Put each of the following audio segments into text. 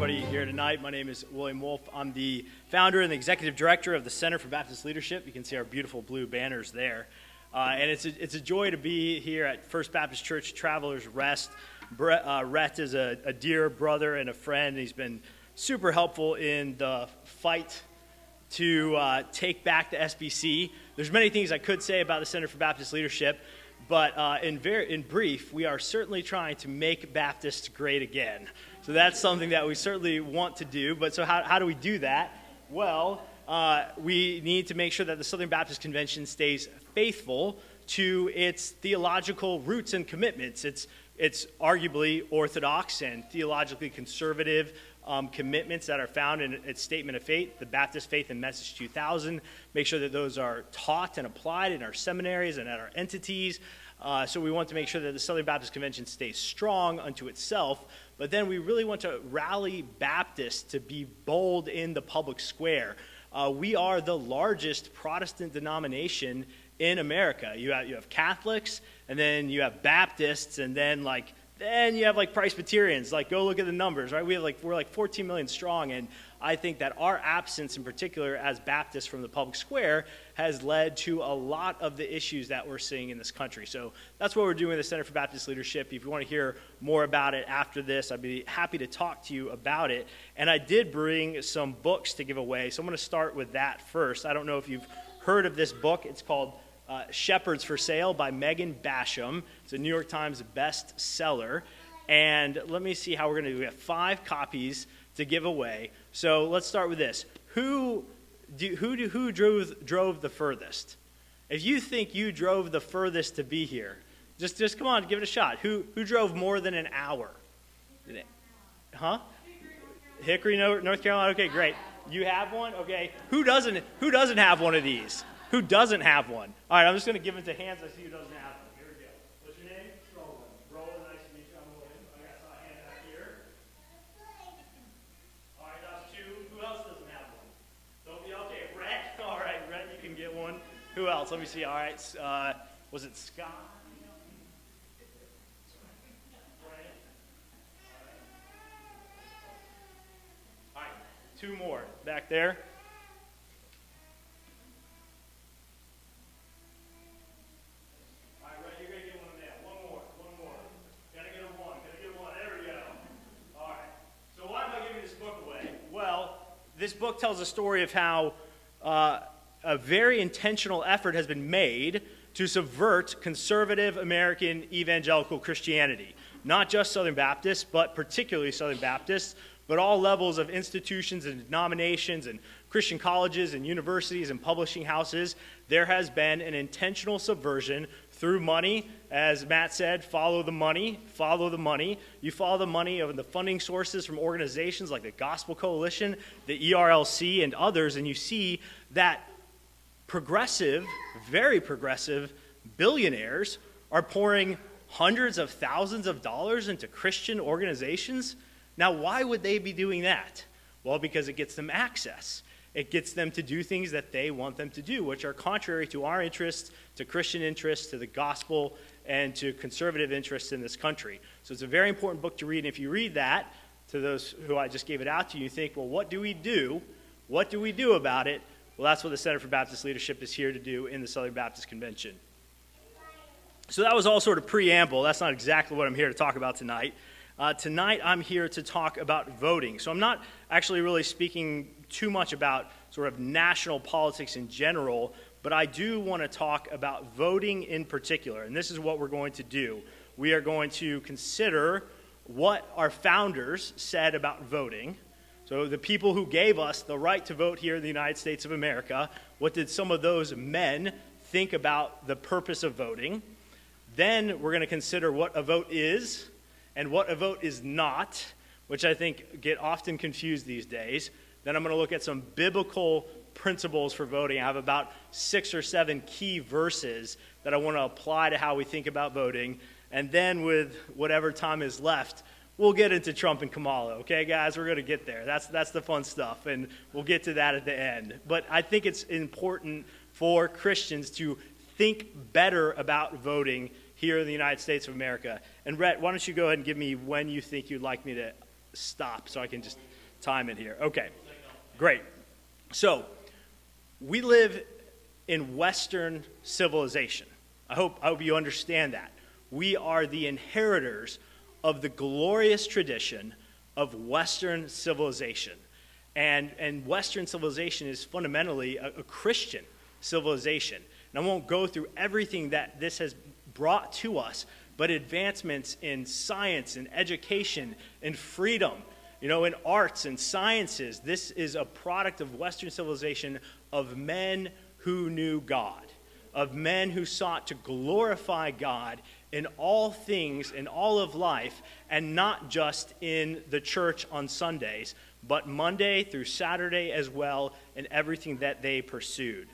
everybody here tonight. My name is William Wolfe. I'm the founder and the executive director of the Center for Baptist Leadership. You can see our beautiful blue banners there. And it's a joy to be here at First Baptist Church Travelers Rest. Rhett is a dear brother and a friend. He's been super helpful in the fight to take back the SBC. There's many things I could say about the Center for Baptist Leadership, but in brief, we are certainly trying to make Baptists great again. So that's something that we certainly want to do. But so how do we do that? Well, we need to make sure that the Southern Baptist Convention stays faithful to its theological roots and commitments. It's arguably orthodox and theologically conservative commitments that are found in its statement of faith, the Baptist Faith and Message 2000. Make sure that those are taught and applied in our seminaries and at our entities. So we want to make sure that the Southern Baptist Convention stays strong unto itself, but then we really want to rally Baptists to be bold in the public square. We are the largest Protestant denomination in America. You have Catholics, and then you have Baptists, and then you have Presbyterians. Go look at the numbers, right? We're 14 million strong, and I think that our absence in particular as Baptists from the public square has led to a lot of the issues that we're seeing in this country. So that's what we're doing with the Center for Baptist Leadership. If you want to hear more about it after this, I'd be happy to talk to you about it. And I did bring some books to give away, so I'm going to start with that first. I don't know if you've heard of this book. It's called Shepherds for Sale by Megan Basham. It's a New York Times bestseller. And let me see how we're going to do. We have 5 copies to give away. So let's start with this. Who drove the furthest? If you think you drove the furthest to be here, just come on, give it a shot. Who drove more than an hour? Huh? Hickory, North Carolina. Okay, great. You have one? Okay. Who doesn't have one of these? Who doesn't have one? All right, I'm just going to give it to hands. I see who doesn't have one. Here we go. What's your name? Roland, nice to meet you. I'm William. I got a hand back here. All right, that's 2. Who else doesn't have one? Don't be okay. Rhett. All right, Rhett, you can get one. Who else? Let me see. All right. Was it Scott? All right. 2 more back there. This book tells a story of how a very intentional effort has been made to subvert conservative American evangelical Christianity. Not just Southern Baptists, but particularly Southern Baptists, but all levels of institutions and denominations and Christian colleges and universities and publishing houses. There has been an intentional subversion through money. As Matt said, follow the money, follow the money. You follow the money of the funding sources from organizations like the Gospel Coalition, the ERLC, and others, and you see that progressive, very progressive billionaires are pouring hundreds of thousands of dollars into Christian organizations. Now, why would they be doing that? Well, because it gets them access. It gets them to do things that they want them to do, which are contrary to our interests, to Christian interests, to the gospel, and to conservative interests in this country. So it's a very important book to read. And if you read that, to those who I just gave it out to, you think, well, what do we do? What do we do about it? Well, that's what the Center for Baptist Leadership is here to do in the Southern Baptist Convention. So that was all sort of preamble. That's not exactly what I'm here to talk about tonight. Tonight, I'm here to talk about voting. So I'm not actually really speaking too much about sort of national politics in general, but I do want to talk about voting in particular. And this is what we're going to do. We are going to consider what our founders said about voting. So the people who gave us the right to vote here in the United States of America, what did some of those men think about the purpose of voting? Then we're going to consider what a vote is and what a vote is not, which I think get often confused these days. Then I'm going to look at some biblical principles for voting. I have about 6 or 7 key verses that I want to apply to how we think about voting. And then with whatever time is left, we'll get into Trump and Kamala. Okay, guys, we're going to get there. That's the fun stuff, and we'll get to that at the end. But I think it's important for Christians to think better about voting here in the United States of America. And Rhett, why don't you go ahead and give me when you think you'd like me to stop so I can just time in here. Okay, great. So, we live in Western civilization. I hope you understand that. We are the inheritors of the glorious tradition of Western civilization. And Western civilization is fundamentally a Christian civilization. And I won't go through everything that this has brought to us, but advancements in science and education and freedom, in arts and sciences. This is a product of Western civilization, of men who knew God, of men who sought to glorify God in all things, in all of life, and not just in the church on Sundays, but Monday through Saturday as well, in everything that they pursued.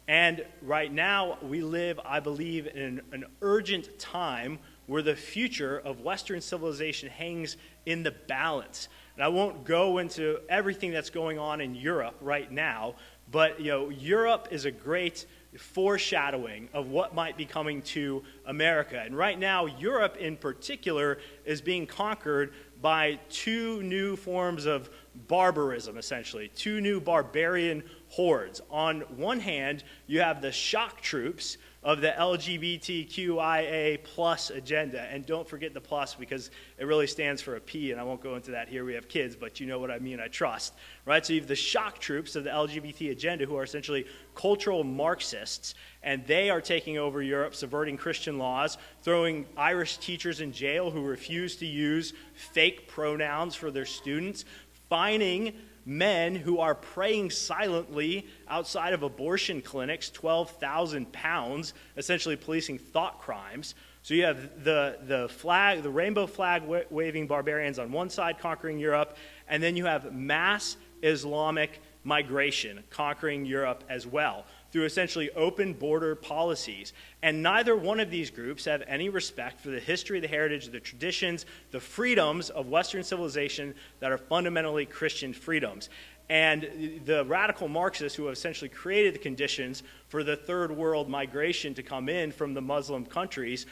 And right now, we live, I believe, in an urgent time where the future of Western civilization hangs in the balance. And I won't go into everything that's going on in Europe right now, but Europe is a great foreshadowing of what might be coming to America. And right now, Europe in particular is being conquered by two new forms of barbarism, essentially, two new barbarian hordes. On one hand, you have the shock troops of the LGBTQIA plus agenda. And don't forget the plus, because it really stands for a P, and I won't go into that here. We have kids, but you know what I mean, I trust. Right? So you have the shock troops of the LGBT agenda, who are essentially cultural Marxists, and they are taking over Europe, subverting Christian laws, throwing Irish teachers in jail who refuse to use fake pronouns for their students, fining men who are praying silently outside of abortion clinics, 12,000 pounds, essentially policing thought crimes. So you have the rainbow flag waving barbarians on one side conquering Europe, and then you have mass Islamic migration conquering Europe as well, through essentially open border policies. And neither one of these groups have any respect for the history, the heritage, the traditions, the freedoms of Western civilization that are fundamentally Christian freedoms. And the radical Marxists, who have essentially created the conditions for the third world migration to come in from the Muslim countries,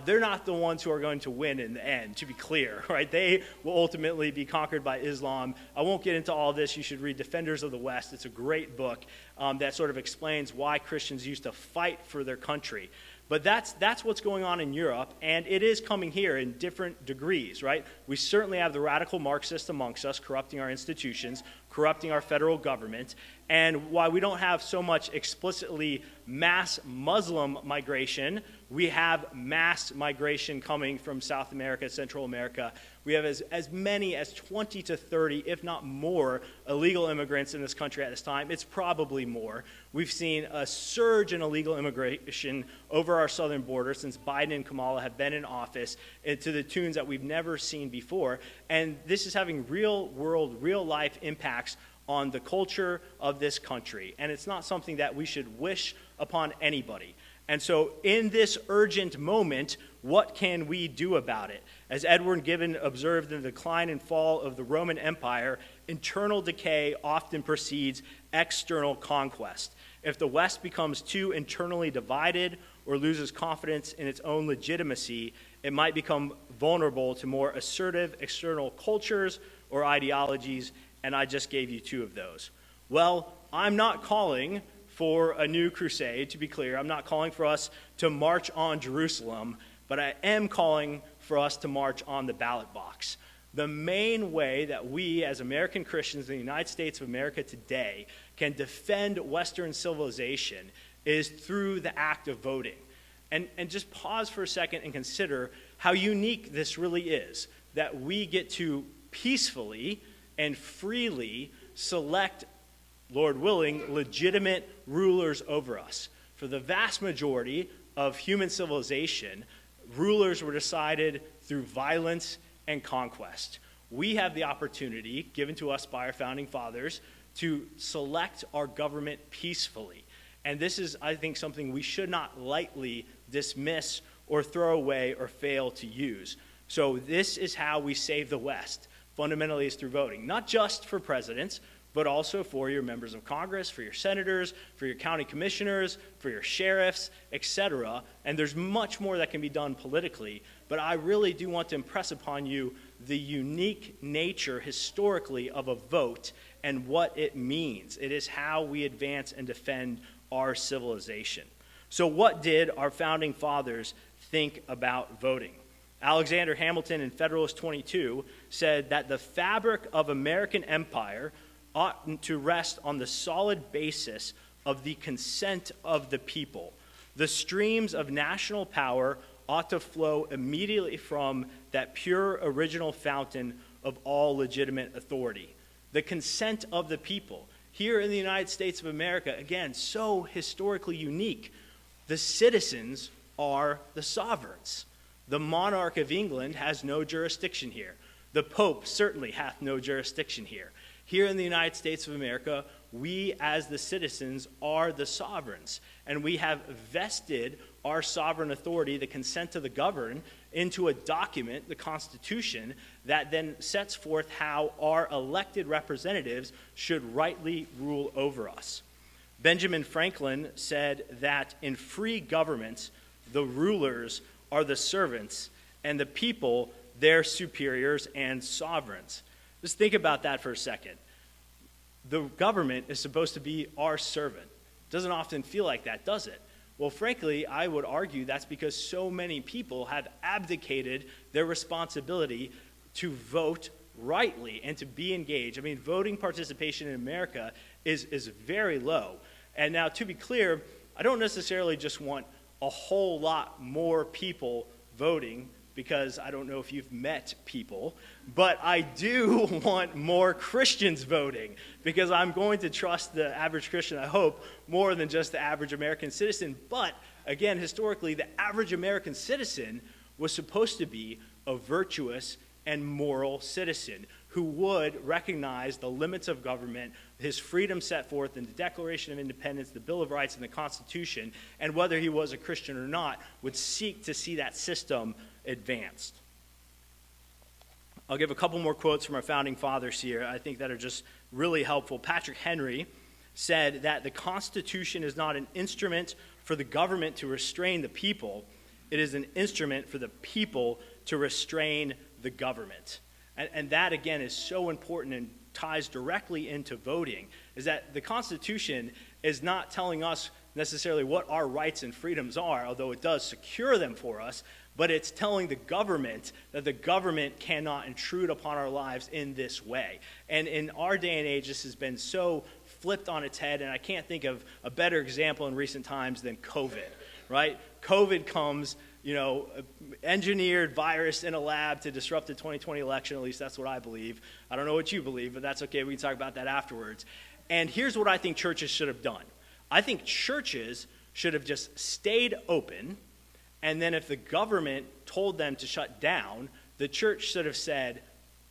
they're not the ones who are going to win in the end, to be clear, right? They will ultimately be conquered by Islam. I won't get into all this. You should read Defenders of the West. It's a great book that sort of explains why Christians used to fight for their country. But that's what's going on in Europe, and it is coming here in different degrees, right? We certainly have the radical Marxists amongst us, corrupting our institutions, corrupting our federal government, and while we don't have so much explicitly mass Muslim migration, we have mass migration coming from South America, Central America. We have as many as 20 to 30, if not more, illegal immigrants in this country at this time. It's probably more. We've seen a surge in illegal immigration over our southern border since Biden and Kamala have been in office, to the tunes that we've never seen before. And this is having real-world, real-life impacts on the culture of this country. And it's not something that we should wish upon anybody. And so in this urgent moment, what can we do about it? As Edward Gibbon observed in the decline and fall of the Roman Empire, internal decay often precedes external conquest. If the West becomes too internally divided or loses confidence in its own legitimacy, it might become vulnerable to more assertive external cultures or ideologies, and I just gave you two of those. Well, I'm not calling for a new crusade, to be clear. I'm not calling for us to march on Jerusalem, but I am calling for us to march on the ballot box. The main way that we as American Christians in the United States of America today can defend Western civilization is through the act of voting. And just pause for a second and consider how unique this really is, that we get to peacefully and freely select, Lord willing, legitimate rulers over us. For the vast majority of human civilization, rulers were decided through violence and conquest. We have the opportunity, given to us by our founding fathers, to select our government peacefully. And this is, I think, something we should not lightly dismiss or throw away or fail to use. So this is how we save the West. Fundamentally, is through voting, not just for presidents, but also for your members of Congress, for your senators, for your county commissioners, for your sheriffs, etc. And there's much more that can be done politically, but I really do want to impress upon you the unique nature historically of a vote and what it means. It is how we advance and defend our civilization. So what did our founding fathers think about voting? Alexander Hamilton in Federalist 22 said that the fabric of American empire ought to rest on the solid basis of the consent of the people. The streams of national power ought to flow immediately from that pure original fountain of all legitimate authority. The consent of the people. Here in the United States of America, again, so historically unique, the citizens are the sovereigns. The monarch of England has no jurisdiction here. The Pope certainly hath no jurisdiction here. Here in the United States of America, we as the citizens are the sovereigns, and we have vested our sovereign authority, the consent of the governed, into a document, the Constitution, that then sets forth how our elected representatives should rightly rule over us. Benjamin Franklin said that in free governments, the rulers are the servants, and the people their superiors and sovereigns. Just think about that for a second. The government is supposed to be our servant. Doesn't often feel like that, does it? Well, frankly, I would argue that's because so many people have abdicated their responsibility to vote rightly and to be engaged. I mean, voting participation in America is very low. And now, to be clear, I don't necessarily just want a whole lot more people voting, because I don't know if you've met people, but I do want more Christians voting, because I'm going to trust the average Christian, I hope, more than just the average American citizen. But again, historically, the average American citizen was supposed to be a virtuous and moral citizen who would recognize the limits of government, his freedom set forth in the Declaration of Independence, the Bill of Rights, and the Constitution, and whether he was a Christian or not, would seek to see that system advanced. I'll give a couple more quotes from our founding fathers here, I think, that are just really helpful. Patrick Henry said that the Constitution is not an instrument for the government to restrain the people, it is an instrument for the people to restrain the government. And that, again, is so important and ties directly into voting, is that the Constitution is not telling us necessarily what our rights and freedoms are, although it does secure them for us, but it's telling the government that the government cannot intrude upon our lives in this way. And in our day and age, this has been so flipped on its head, and I can't think of a better example in recent times than COVID, right? COVID comes, engineered virus in a lab to disrupt the 2020 election. At least that's what I believe. I don't know what you believe, but that's okay. We can talk about that afterwards. And here's what I think churches should have done. I think churches should have just stayed open, and then if the government told them to shut down, the church should have said,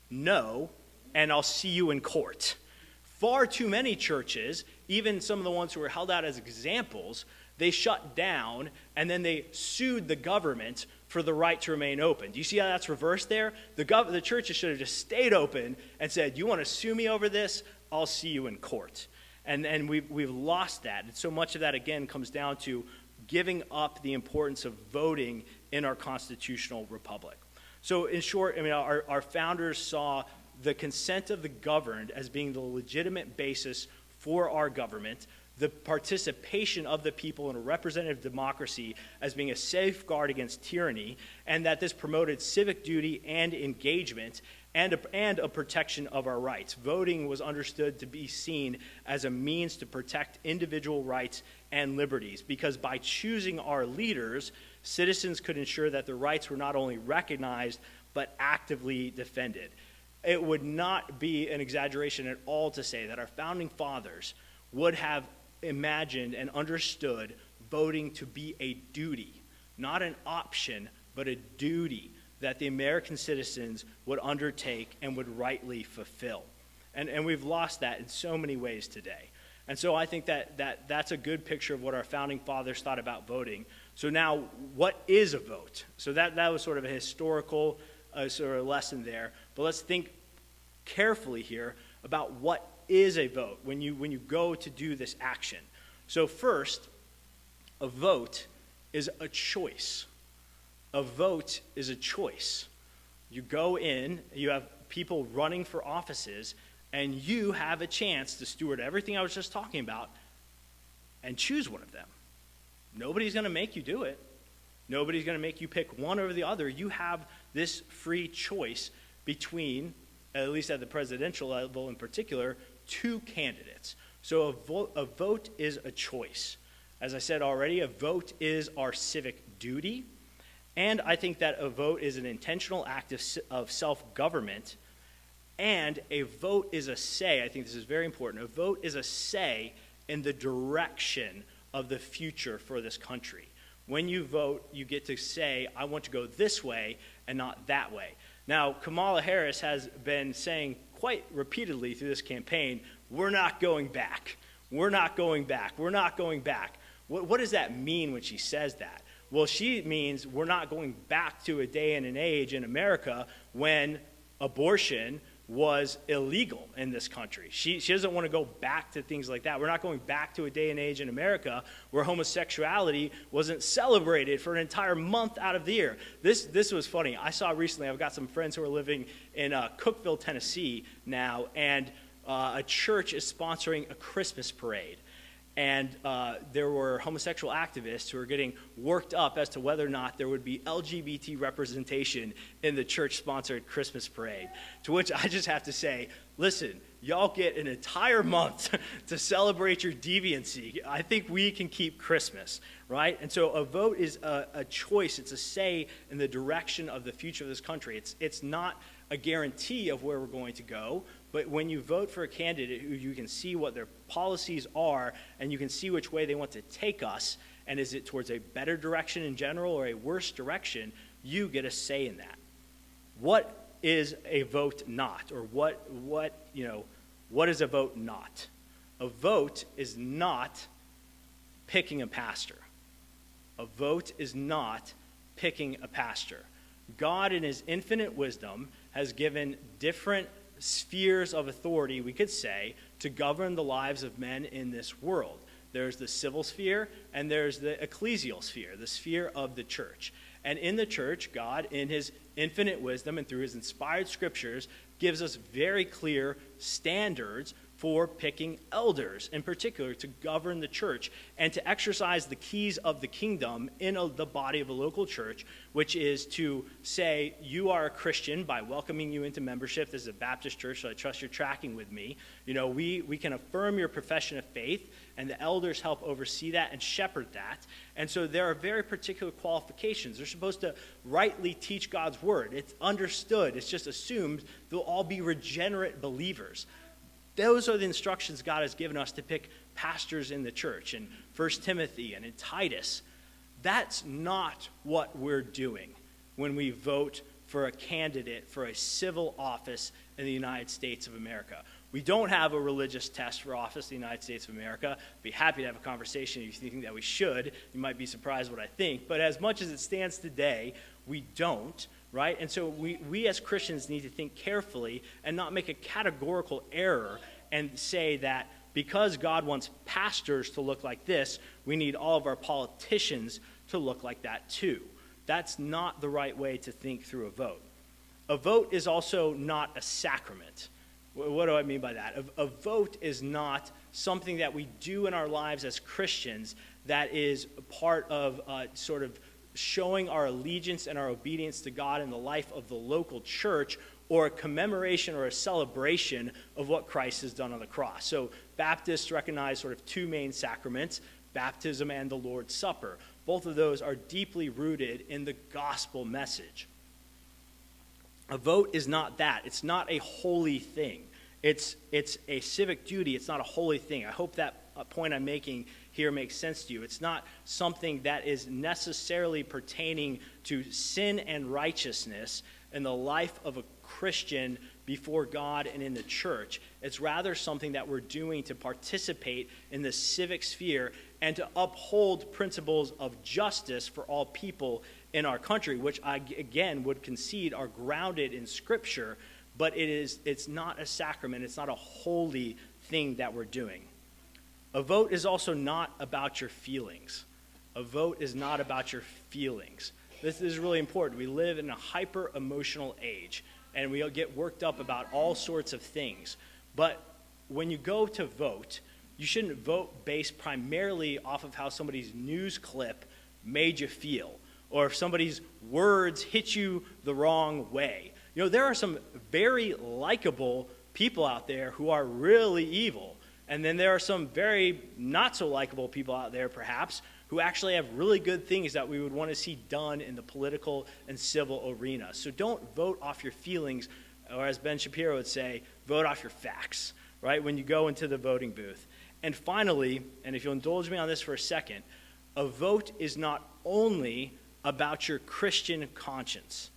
no, and I'll see you in court. Far too many churches, even some of the ones who were held out as examples, they shut down, and then they sued the government for the right to remain open. Do you see how that's reversed there? The churches should have just stayed open and said, you want to sue me over this? I'll see you in court. And we've lost that. And so much of that, again, comes down to giving up the importance of voting in our constitutional republic. So in short, our founders saw the consent of the governed as being the legitimate basis for our government, the participation of the people in a representative democracy as being a safeguard against tyranny, and that this promoted civic duty and engagement and a protection of our rights. Voting was understood to be seen as a means to protect individual rights and liberties, because by choosing our leaders, citizens could ensure that their rights were not only recognized, but actively defended. It would not be an exaggeration at all to say that our founding fathers would have imagined and understood voting to be a duty, not an option, but a duty that the American citizens would undertake and would rightly fulfill. And we've lost that in so many ways today. And so I think that's a good picture of what our founding fathers thought about voting. So now, what is a vote? So that was sort of a historical sort of lesson there. But let's think carefully here about what is a vote when you go to do this action? So first, a vote is a choice. A vote is a choice. You go in, you have people running for offices, and you have a chance to steward everything I was just talking about and choose one of them. Nobody's going to make you do it. Nobody's going to make you pick one over the other. You have this free choice between, at least at the presidential level in particular, two candidates. So a vote is a choice. As I said already, a vote is our civic duty. And I think that a vote is an intentional act of self-government. And a vote is a say. I think this is very important. A vote is a say in the direction of the future for this country. When you vote, you get to say, I want to go this way and not that way. Now, Kamala Harris has been saying quite repeatedly through this campaign, we're not going back. We're not going back. We're not going back. What does that mean when she says that? Well, she means we're not going back to a day and an age in America when abortion was illegal in this country. She doesn't want to go back to things like that. We're not going back to a day and age in America where homosexuality wasn't celebrated for an entire month out of the year. This was funny. I saw recently, I've got some friends who are living in Cookeville, Tennessee now, and a church is sponsoring a Christmas parade. And there were homosexual activists who were getting worked up as to whether or not there would be LGBT representation in the church-sponsored Christmas parade. To which I just have to say, listen, y'all get an entire month to celebrate your deviancy. I think we can keep Christmas, right? And so a vote is a choice. It's a say in the direction of the future of this country. It's not a guarantee of where we're going to go, but when you vote for a candidate who you can see what their policies are and you can see which way they want to take us, and is it towards a better direction in general or a worse direction, you get a say in that. What is a vote not? Or what is a vote not? A vote is not picking a pastor. A vote is not picking a pastor. God, in his infinite wisdom, has given different spheres of authority, we could say, to govern the lives of men in this world. There's the civil sphere and there's the ecclesial sphere, the sphere of the church. And in the church, God, in his infinite wisdom and through his inspired scriptures, gives us very clear standards for picking elders, in particular, to govern the church and to exercise the keys of the kingdom in the body of a local church, which is to say, you are a Christian by welcoming you into membership. This is a Baptist church, so I trust you're tracking with me. We can affirm your profession of faith, and the elders help oversee that and shepherd that. And so there are very particular qualifications. They're supposed to rightly teach God's word. It's understood. It's just assumed they'll all be regenerate believers. Those are the instructions God has given us to pick pastors in the church in 1 Timothy and in Titus. That's not what we're doing when we vote for a candidate for a civil office in the United States of America. We don't have a religious test for office in the United States of America. I'd be happy to have a conversation if you think that we should. You might be surprised what I think. But as much as it stands today, we don't. Right? And so we as Christians need to think carefully and not make a categorical error and say that because God wants pastors to look like this, we need all of our politicians to look like that too. That's not the right way to think through a vote. A vote is also not a sacrament. What do I mean by that? A vote is not something that we do in our lives as Christians that is part of sort of showing our allegiance and our obedience to God in the life of the local church, or a commemoration or a celebration of what Christ has done on the cross. So Baptists recognize sort of two main sacraments, baptism and the Lord's Supper. Both of those are deeply rooted in the gospel message. A vote is not that. It's not a holy thing. It's a civic duty. It's not a holy thing. I hope that point I'm making here makes sense to you. It's not something that is necessarily pertaining to sin and righteousness in the life of a Christian before God and in the church. It's rather something that we're doing to participate in the civic sphere and to uphold principles of justice for all people in our country, which I, again, would concede are grounded in Scripture, but it's not a sacrament. It's not a holy thing that we're doing. A vote is also not about your feelings. A vote is not about your feelings. This is really important. We live in a hyper-emotional age, and we get worked up about all sorts of things. But when you go to vote, you shouldn't vote based primarily off of how somebody's news clip made you feel, or if somebody's words hit you the wrong way. You know, there are some very likable people out there who are really evil. And then there are some very not so likable people out there, perhaps, who actually have really good things that we would want to see done in the political and civil arena. So don't vote off your feelings, or as Ben Shapiro would say, vote off your facts, right, when you go into the voting booth. And finally, and if you'll indulge me on this for a second, a vote is not only about your Christian conscience.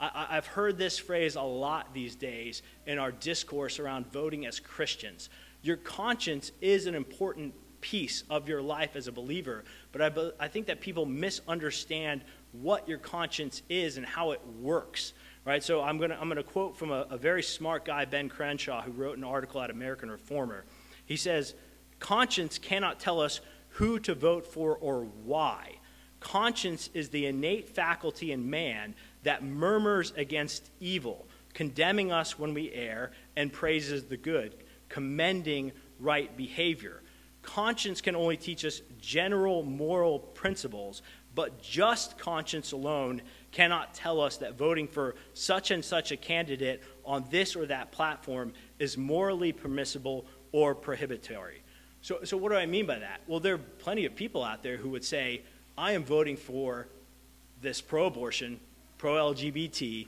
I've heard this phrase a lot these days in our discourse around voting as Christians. Your conscience is an important piece of your life as a believer, but I think that people misunderstand what your conscience is and how it works, right? So I'm gonna quote from a very smart guy, Ben Crenshaw, who wrote an article at American Reformer. He says, "Conscience cannot tell us who to vote for or why. Conscience is the innate faculty in man that murmurs against evil, condemning us when we err, and praises the good, commending right behavior. Conscience can only teach us general moral principles, but just conscience alone cannot tell us that voting for such and such a candidate on this or that platform is morally permissible or prohibitory." So what do I mean by that? Well, there are plenty of people out there who would say, I am voting for this pro-abortion, pro-LGBT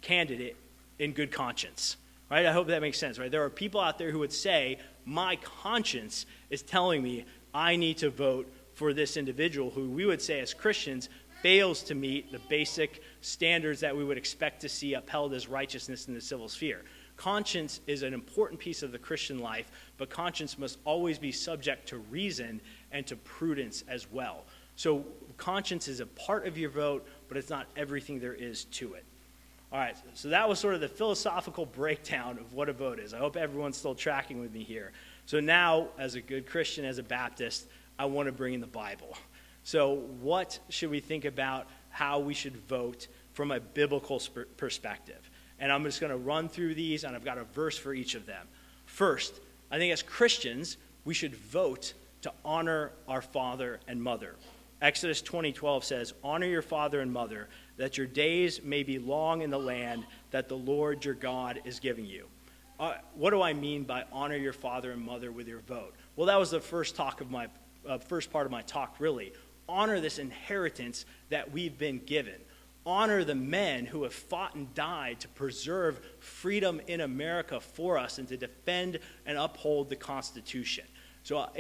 candidate in good conscience, right? I hope that makes sense, right? There are people out there who would say, my conscience is telling me I need to vote for this individual who we would say as Christians fails to meet the basic standards that we would expect to see upheld as righteousness in the civil sphere. Conscience is an important piece of the Christian life, but conscience must always be subject to reason and to prudence as well. So conscience is a part of your vote, but it's not everything there is to it. All right, so that was sort of the philosophical breakdown of what a vote is. I hope everyone's still tracking with me here. So now, as a good Christian, as a Baptist, I want to bring in the Bible. So what should we think about how we should vote from a biblical perspective? And I'm just going to run through these, and I've got a verse for each of them. First, I think as Christians, we should vote to honor our father and mother. Exodus 20:12 says, "Honor your father and mother, that your days may be long in the land that the Lord your God is giving you." What do I mean by honor your father and mother with your vote? Well, that was the first part of my talk, really. Honor this inheritance that we've been given. Honor the men who have fought and died to preserve freedom in America for us and to defend and uphold the Constitution. So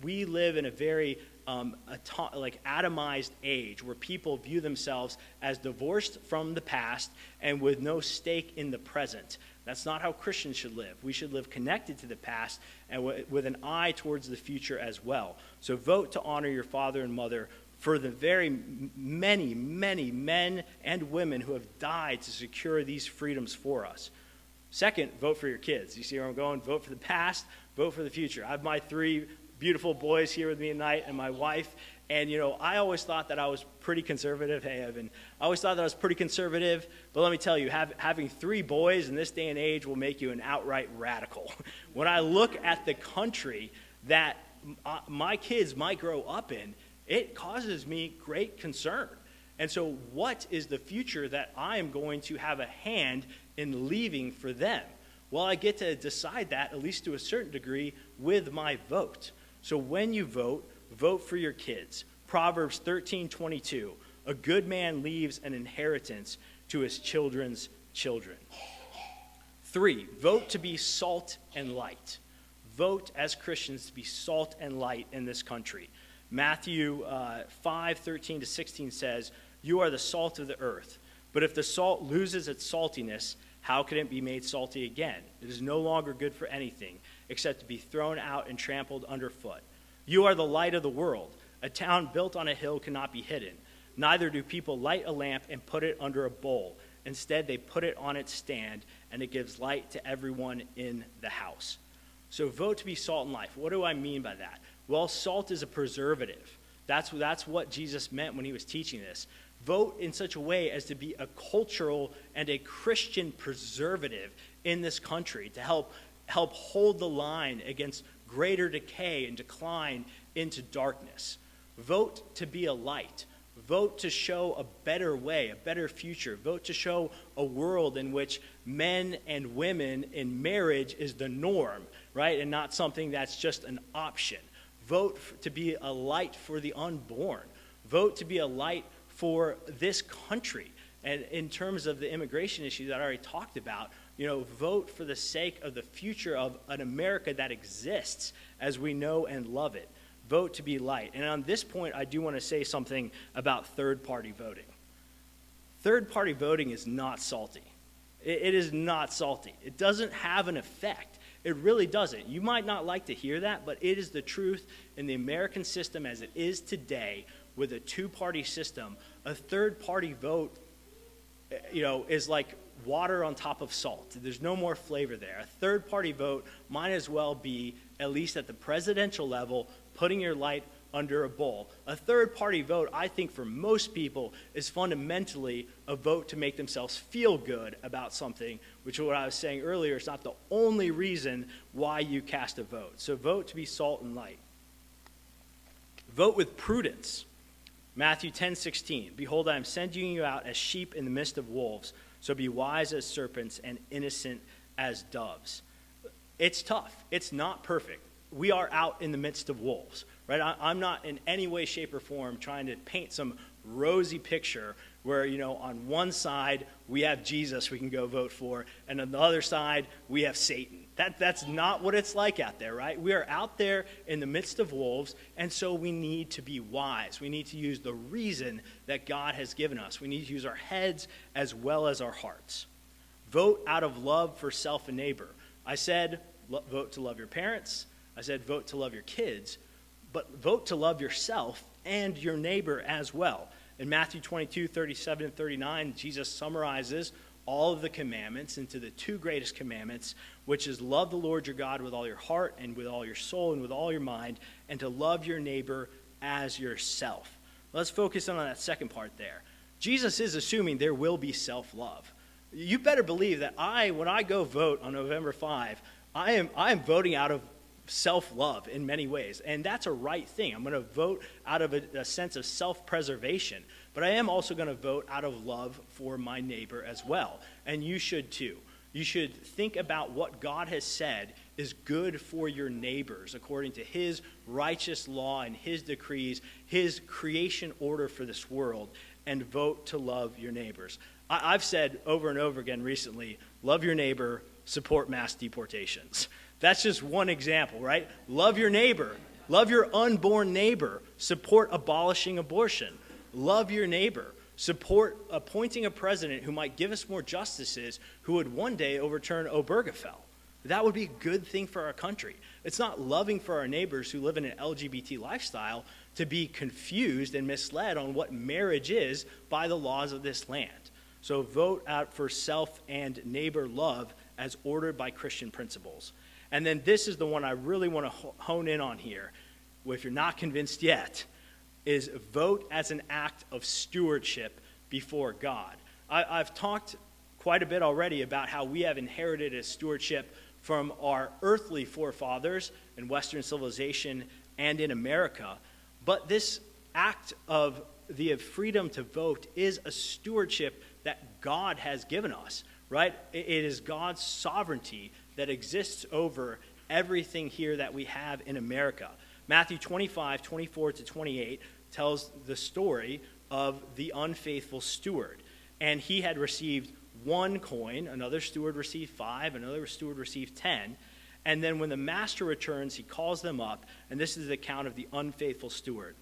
we live in a very atomized age where people view themselves as divorced from the past and with no stake in the present. That's not how Christians should live. We should live connected to the past and with an eye towards the future as well. So vote to honor your father and mother for the very many, many men and women who have died to secure these freedoms for us. Second, vote for your kids. You see where I'm going? Vote for the past, vote for the future. I have my 3 beautiful boys here with me tonight and my wife. And, I always thought that I was pretty conservative. Hey, Evan. I always thought that I was pretty conservative. But let me tell you, having 3 boys in this day and age will make you an outright radical. When I look at the country that my kids might grow up in, it causes me great concern. And so what is the future that I am going to have a hand in leaving for them? Well, I get to decide that, at least to a certain degree, with my vote. So when you vote, vote for your kids. Proverbs 13:22, "A good man leaves an inheritance to his children's children." 3, vote to be salt and light. Vote as Christians to be salt and light in this country. Matthew 5:13-16 says, "You are the salt of the earth. But if the salt loses its saltiness, how can it be made salty again? It is no longer good for anything except to be thrown out and trampled underfoot. You are the light of the world. A town built on a hill cannot be hidden. Neither do people light a lamp and put it under a bowl. Instead, they put it on its stand, and it gives light to everyone in the house." So vote to be salt and life. What do I mean by that? Well, salt is a preservative. That's what Jesus meant when he was teaching this. Vote in such a way as to be a cultural and a Christian preservative in this country to help hold the line against greater decay and decline into darkness. Vote to be a light. Vote to show a better way, a better future. Vote to show a world in which men and women in marriage is the norm, right? And not something that's just an option. Vote to be a light for the unborn. Vote to be a light for this country. And in terms of the immigration issue that I already talked about, vote for the sake of the future of an America that exists as we know and love it. Vote to be light. And on this point, I do want to say something about third-party voting. Third-party voting is not salty. It is not salty. It doesn't have an effect. It really doesn't. You might not like to hear that, but it is the truth in the American system as it is today with a two-party system. A third-party vote, is like water on top of salt. There's no more flavor there. A third-party vote might as well be, at least at the presidential level, putting your light under a bowl. A third-party vote, I think for most people, is fundamentally a vote to make themselves feel good about something, which is what I was saying earlier. It's not the only reason why you cast a vote. So vote to be salt and light. Vote with prudence. Matthew 10:16. Behold, I am sending you out as sheep in the midst of wolves. So be wise as serpents and innocent as doves. It's tough. It's not perfect. We are out in the midst of wolves, right? I'm not in any way, shape, or form trying to paint some rosy picture where, on one side we have Jesus we can go vote for, and on the other side we have Satan. That's not what it's like out there, right? We are out there in the midst of wolves, and so we need to be wise. We need to use the reason that God has given us. We need to use our heads as well as our hearts. Vote out of love for self and neighbor. I said vote to love your parents. I said vote to love your kids, but vote to love yourself and your neighbor as well. In Matthew 22:37 and 39, Jesus summarizes all of the commandments into the two greatest commandments, which is love the Lord your God with all your heart and with all your soul and with all your mind, and to love your neighbor as yourself. Let's focus on that second part there. Jesus is assuming there will be self-love. You better believe that when I go vote on November 5, I am voting out of self-love in many ways, and that's a right thing. I'm going to vote out of a sense of self-preservation, but I am also going to vote out of love for my neighbor as well, and you should too. You should think about what God has said is good for your neighbors according to his righteous law and his decrees, his creation order for this world, and vote to love your neighbors. I've said over and over again recently, love your neighbor, support mass deportations. That's just one example, right? Love your neighbor. Love your unborn neighbor. Support abolishing abortion. Love your neighbor. Support appointing a president who might give us more justices who would one day overturn Obergefell. That would be a good thing for our country. It's not loving for our neighbors who live in an LGBT lifestyle to be confused and misled on what marriage is by the laws of this land. So vote out for self and neighbor love as ordered by Christian principles. And then this is the one I really want to hone in on here, if you're not convinced yet, is vote as an act of stewardship before God. I've talked quite a bit already about how we have inherited a stewardship from our earthly forefathers in Western civilization and in America, but this act of the freedom to vote is a stewardship that God has given us, right? It is God's sovereignty that exists over everything here that we have in America. Matthew 25:24-28 tells the story of the unfaithful steward. And he had received 1 coin, another steward received 5, another steward received 10. And then when the master returns, he calls them up, and this is the account of the unfaithful steward.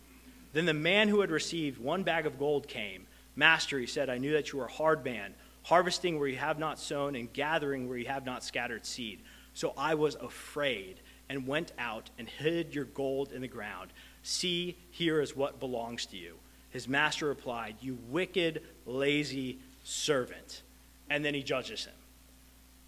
Then the man who had received 1 bag of gold came. Master, he said, I knew that you were a hard man, harvesting where you have not sown and gathering where you have not scattered seed. So I was afraid and went out and hid your gold in the ground. See, here is what belongs to you. His master replied, you wicked, lazy servant. And then he judges him.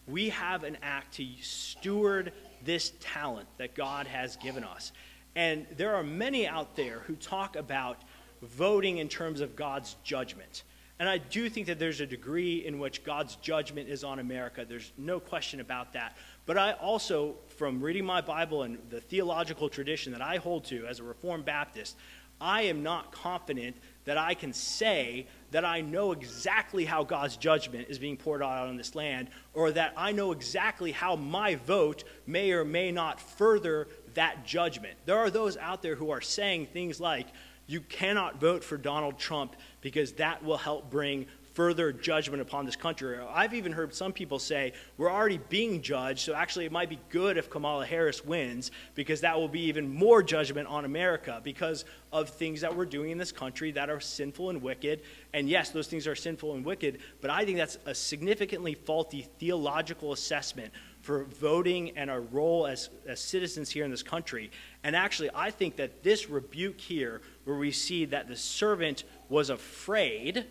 We have an act to steward this talent that God has given us. And there are many out there who talk about voting in terms of God's judgment. And I do think that there's a degree in which God's judgment is on America. There's no question about that. But I also, from reading my Bible and the theological tradition that I hold to as a Reformed Baptist, I am not confident that I can say that I know exactly how God's judgment is being poured out on this land, or that I know exactly how my vote may or may not further that judgment. There are those out there who are saying things like, you cannot vote for Donald Trump because that will help bring further judgment upon this country. I've even heard some people say, we're already being judged, so actually it might be good if Kamala Harris wins because that will be even more judgment on America because of things that we're doing in this country that are sinful and wicked. And yes, those things are sinful and wicked, but I think that's a significantly faulty theological assessment for voting and our role as citizens here in this country. And actually, I think that this rebuke here, where we see that the servant was afraid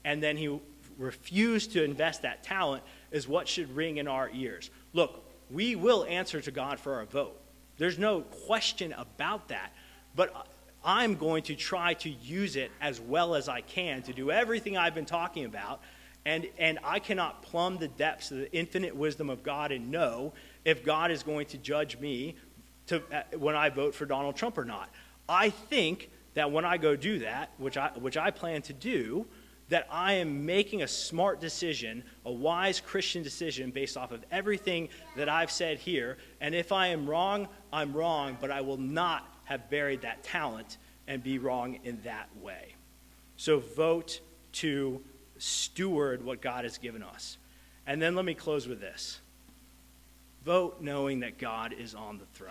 and then he refused to invest that talent, is what should ring in our ears. Look, we will answer to God for our vote. There's no question about that. But I'm going to try to use it as well as I can to do everything I've been talking about. And I cannot plumb the depths of the infinite wisdom of God and know if God is going to judge me when I vote for Donald Trump or not. I think that when I go do that, which I plan to do, that I am making a smart decision, a wise Christian decision based off of everything that I've said here. And if I am wrong, I'm wrong, but I will not have buried that talent and be wrong in that way. So vote to steward what God has given us. And then let me close with this. Vote knowing that God is on the throne.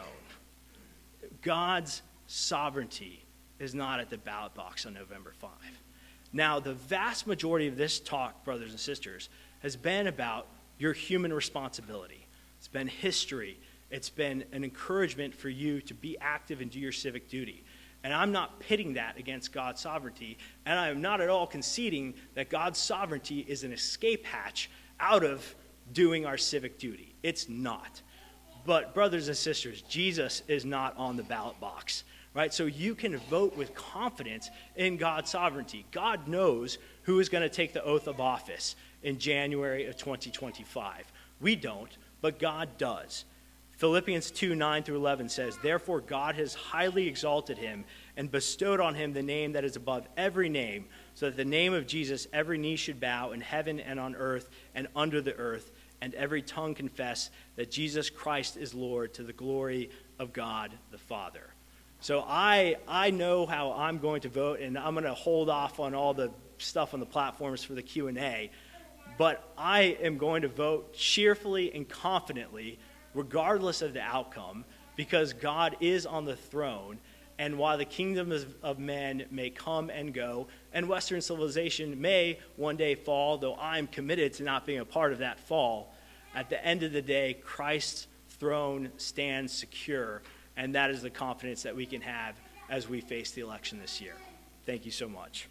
God's sovereignty is not at the ballot box on November 5. Now, the vast majority of this talk, brothers and sisters, has been about your human responsibility. It's been history. It's been an encouragement for you to be active and do your civic duty. And I'm not pitting that against God's sovereignty, and I am not at all conceding that God's sovereignty is an escape hatch out of doing our civic duty. It's not. But brothers and sisters, Jesus is not on the ballot box, right? So you can vote with confidence in God's sovereignty. God knows who is going to take the oath of office in January of 2025. We don't, but God does. Philippians 2:9-11 says, "Therefore God has highly exalted him and bestowed on him the name that is above every name, so that the name of Jesus every knee should bow in heaven and on earth and under the earth, and every tongue confess that Jesus Christ is Lord, to the glory of God the Father." So I know how I'm going to vote, and I'm going to hold off on all the stuff on the platforms for the Q&A, but I am going to vote cheerfully and confidently regardless of the outcome, because God is on the throne. And while the kingdom of men may come and go, and Western civilization may one day fall, though I'm committed to not being a part of that fall, at the end of the day, Christ's throne stands secure, and that is the confidence that we can have as we face the election this year. Thank you so much.